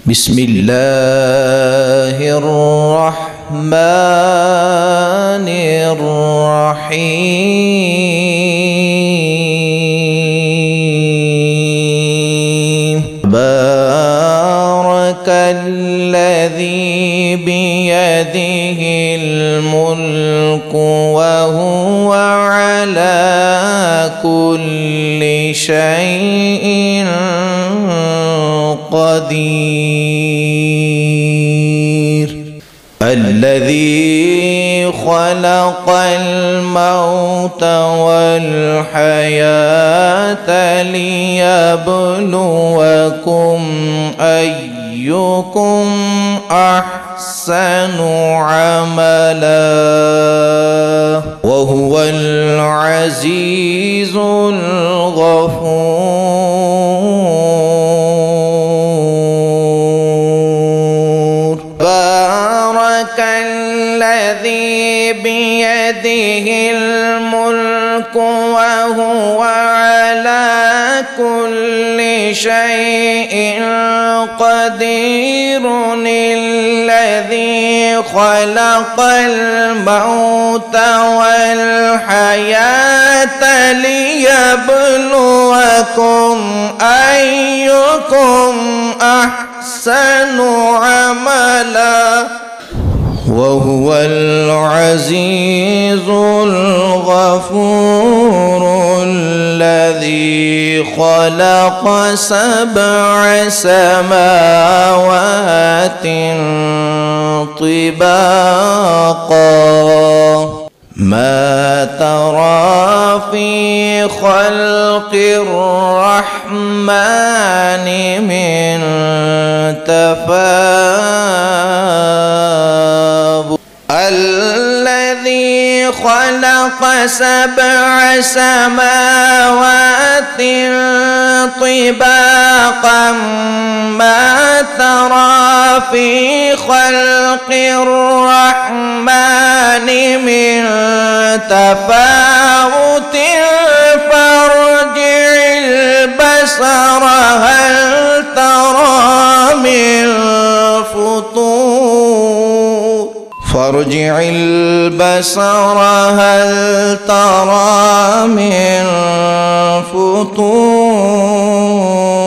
بسم الله الرحمن الرحيم بارك الذي بيده الملك وهو على كل شيء قدير الذي خلق الموت والحياة ليبلوكم أيكم أحسن عملا وهو العزيز الغفور بارك الذي بيده الملك وهو على كل شيء قدير الذي خلق الموت والحياة ليبلوكم أيكم أحسن عملا وهو العزيز الغفور الذي خلق 7 سماوات طباقا ما ترى في خلق الرحمن من تفاوت الذي خلق 7 سماوات طباقا ما ترى في خلق الرحمن من تفاوت فارجع البصر هل ترى من فطور فارجع البصر هل ترى من فطور